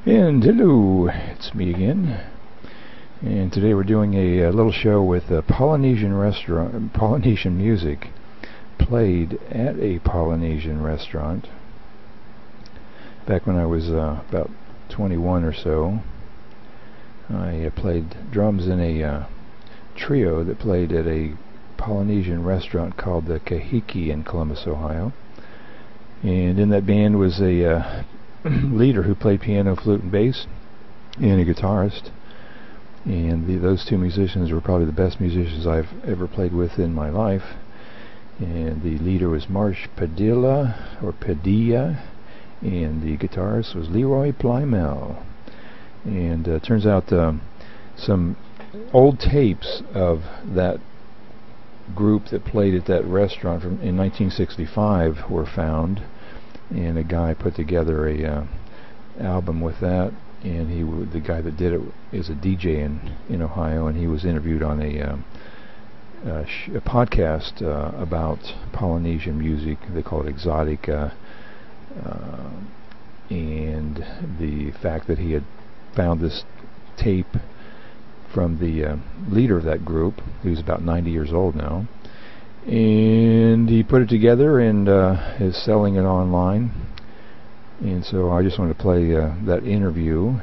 And hello, it's me again. And today we're doing a little show with a Polynesian restaurant, Polynesian music played at a Polynesian restaurant. Back when I was about 21 or so, I played drums in a trio that played at a Polynesian restaurant called the Kahiki in Columbus, Ohio. And in that band was a leader who played piano, flute, and bass, and a guitarist. And those two musicians were probably the best musicians I've ever played with in my life. And the leader was Marsh Padilla, or Padilla, and the guitarist was Leroy Plymell. And turns out some old tapes of that group that played at that restaurant in 1965 were found, and a guy put together a album with that. And the guy that did it is a DJ in Ohio, and he was interviewed on a podcast about Polynesian music. They call it Exotica, and the fact that he had found this tape from the leader of that group, who's about 90 years old now, and he put it together and is selling it online. And so I just wanted to play that interview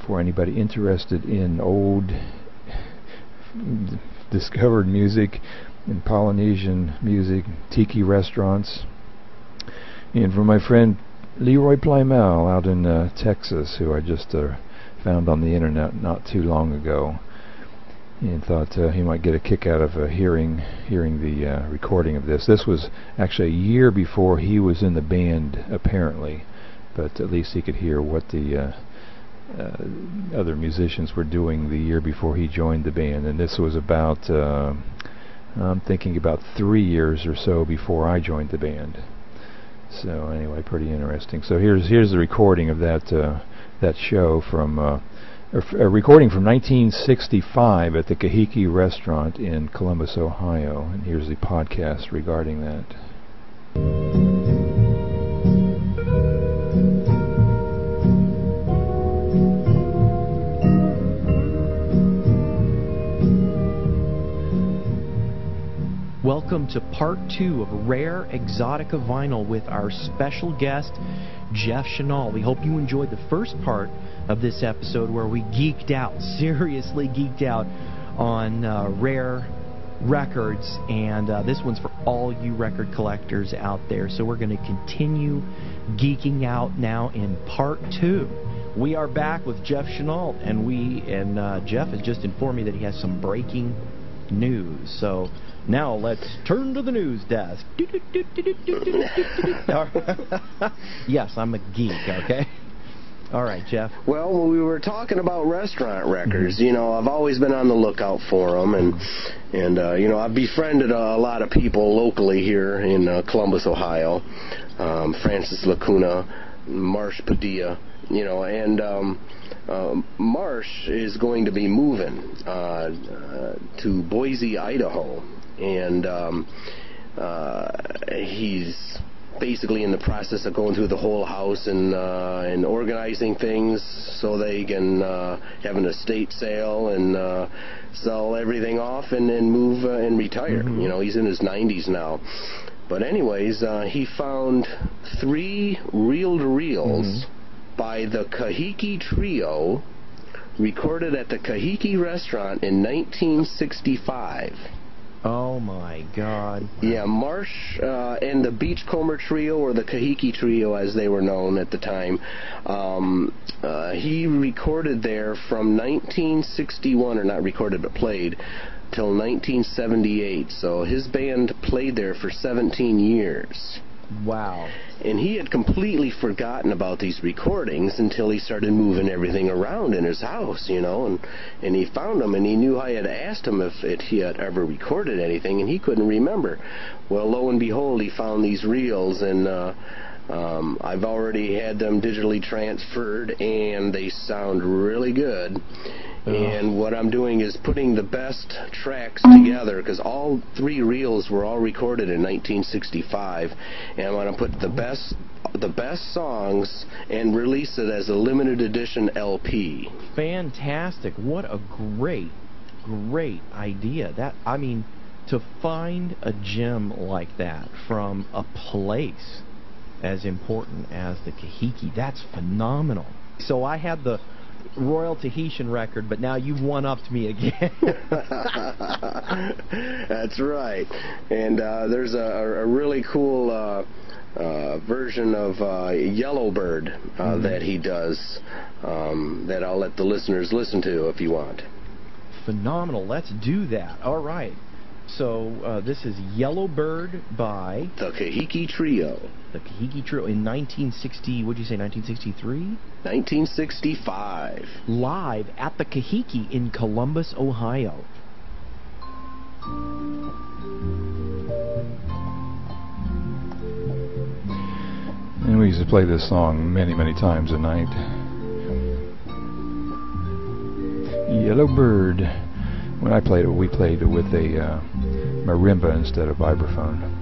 for anybody interested in old discovered music and Polynesian music, Tiki restaurants, and for my friend Leroy Plymell out in Texas, who I just found on the internet not too long ago, and thought he might get a kick out of hearing the recording of this. This was actually a year before he was in the band, apparently, but at least he could hear what the other musicians were doing the year before he joined the band. And this was about, I'm thinking about 3 years or so before I joined the band. So anyway, pretty interesting. So here's the recording of that show from a recording from 1965 at the Kahiki Restaurant in Columbus, Ohio. And here's the podcast regarding that. Welcome to part 2 of Rare Exotica Vinyl with our special guest, Jeff Chenal. We hope you enjoyed the first part of this episode where we geeked out, seriously geeked out on rare records, and this one's for all you record collectors out there. So we're going to continue geeking out now in part 2. We are back with Jeff Chenal, and Jeff has just informed me that he has some breaking news. So now let's turn to the news desk. Yes, I'm a geek, okay? All right, Jeff. Well, when we were talking about restaurant records, you know, I've always been on the lookout for them, and you know, I've befriended a lot of people locally here in Columbus, Ohio. Francis Lacuna, Marsh Padilla, you know, and Marsh is going to be moving to Boise, Idaho, and he's basically in the process of going through the whole house and organizing things so they can have an estate sale and sell everything off and then move and retire. You know, he's in his 90s now. But anyways, he found 3 reel-to-reels by the Kahiki Trio, recorded at the Kahiki Restaurant in 1965. Oh my God. Yeah, Marsh and the Beachcomber Trio, or the Kahiki Trio as they were known at the time, he recorded there from 1961, or not recorded but played, till 1978. So his band played there for 17 years. Wow. And he had completely forgotten about these recordings until he started moving everything around in his house, you know, and he found them, and he knew I had asked him if he had ever recorded anything, and he couldn't remember. Well, lo and behold, he found these reels, and I've already had them digitally transferred, and they sound really good. And what I'm doing is putting the best tracks together, because all 3 reels were all recorded in 1965, and I want to put the best songs and release it as a limited edition LP. Fantastic. What a great idea. That, I mean, to find a gem like that from a place as important as the Kahiki, that's phenomenal. So I had the Royal Tahitian record, but now you've one-upped me again. That's right. And there's a really cool version of Yellowbird that he does that I'll let the listeners listen to if you want. Phenomenal. Let's do that. All right. So this is Yellowbird by the Kahiki Trio. The Kahiki Trio in 1960, what did you say, 1963? 1965. Live at the Kahiki in Columbus, Ohio. And we used to play this song many, many times a night. Yellowbird. When I played it, we played it with a marimba instead of vibraphone.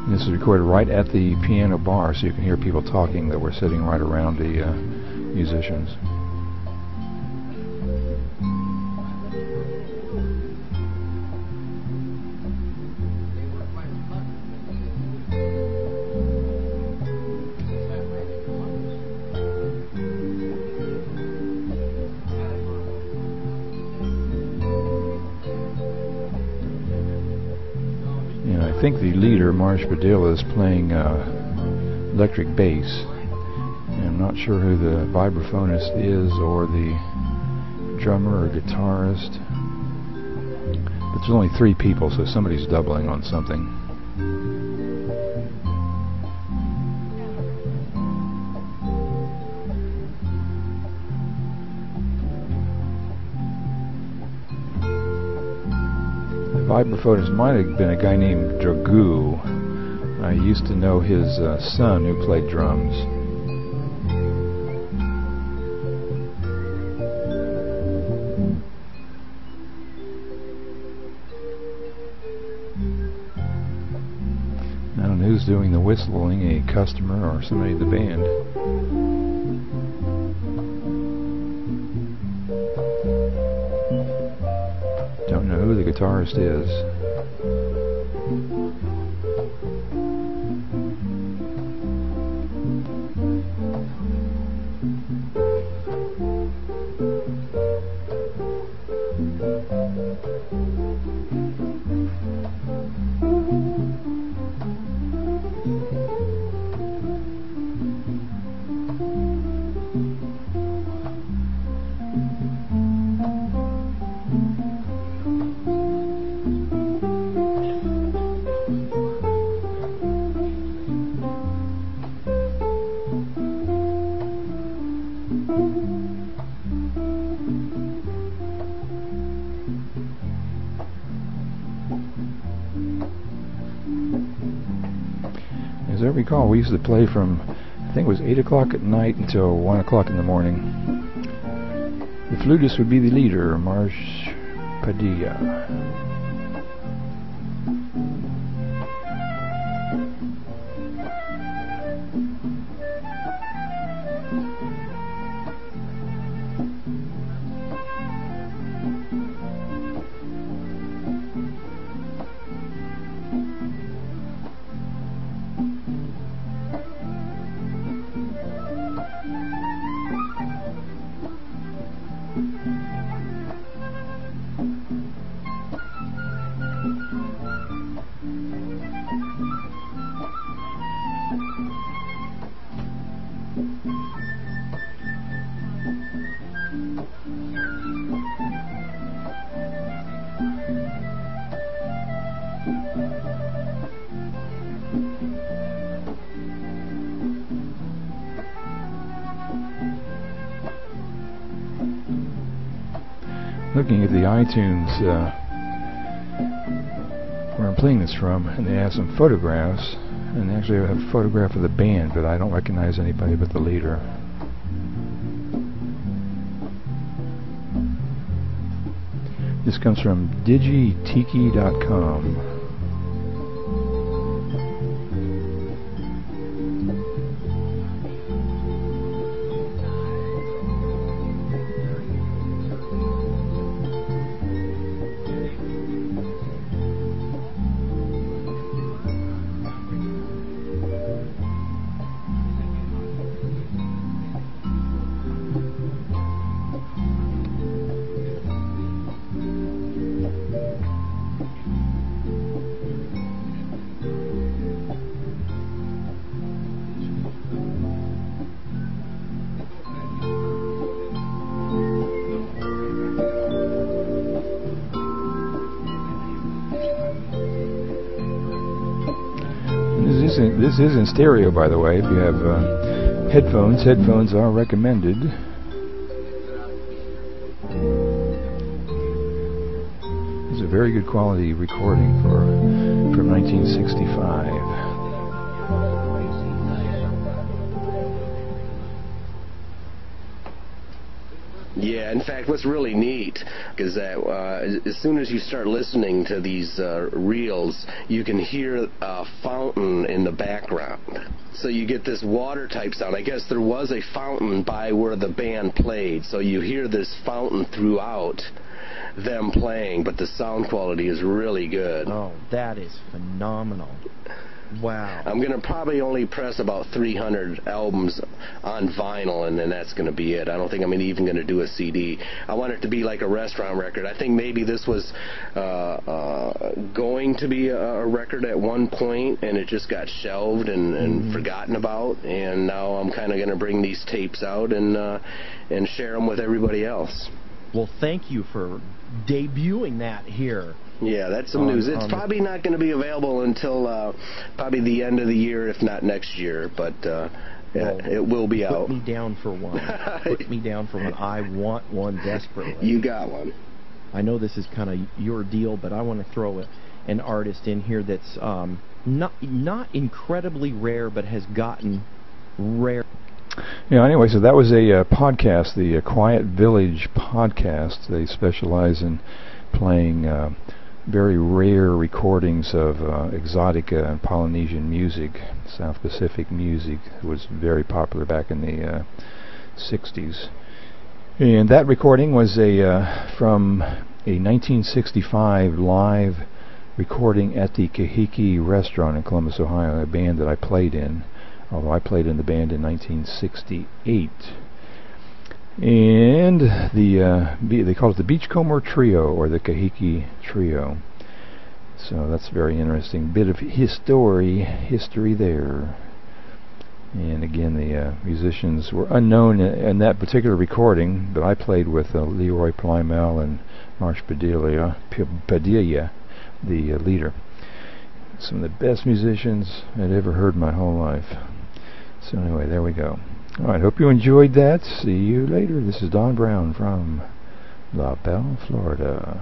This is recorded right at the piano bar, so you can hear people talking that were sitting right around the musicians. I think the leader, Marsh Padilla, is playing electric bass. And I'm not sure who the vibraphonist is, or the drummer or guitarist. But there's only 3 people, so somebody's doubling on something. Vibraphonist might have been a guy named Dragoo. I used to know his son who played drums. I don't know who's doing the whistling, a customer or somebody in the band. Don't know who the guitarist is. As I recall, we used to play from, I think it was 8 o'clock at night until 1 o'clock in the morning. The flutist would be the leader, Marsh Padilla. looking at the iTunes where I'm playing this from, and they have some photographs, and actually I have a photograph of the band, but I don't recognize anybody but the leader. This comes from digitiki.com. This is in stereo, by the way. If you have headphones are recommended. It's a very good quality recording from 1965. Yeah, in fact, what's really neat is that as soon as you start listening to these reels, you can hear a fountain in the background. So you get this water type sound. I guess there was a fountain by where the band played, so you hear this fountain throughout them playing, but the sound quality is really good. Oh, that is phenomenal. Wow. I'm going to probably only press about 300 albums on vinyl, and then that's going to be it. I don't think I'm even going to do a CD. I want it to be like a restaurant record. I think maybe this was going to be a record at one point, and it just got shelved and forgotten about, and now I'm kind of going to bring these tapes out and share them with everybody else. Well, thank you for debuting that here. Yeah, that's some news. It's probably not going to be available until probably the end of the year, if not next year, but it will be out. Put me down for one. Put me down for one. I want one desperately. You got one. I know this is kind of your deal, but I want to throw an artist in here that's not incredibly rare, but has gotten rare. Yeah, anyway, so that was a podcast, the Quiet Village podcast. They specialize in playing very rare recordings of Exotica and Polynesian music. South Pacific music was very popular back in the 60s. And that recording was from a 1965 live recording at the Kahiki Restaurant in Columbus, Ohio, a band that I played in, although I played in the band in 1968. And they call it the Beachcomber Trio, or the Kahiki Trio. So that's very interesting. Bit of history there. And again, the musicians were unknown in that particular recording, but I played with Leroy Plymell and Marsh Padilla, the leader. Some of the best musicians I'd ever heard in my whole life. So anyway, there we go. Alright, hope you enjoyed that. See you later. This is Don Browne from La Belle, Florida.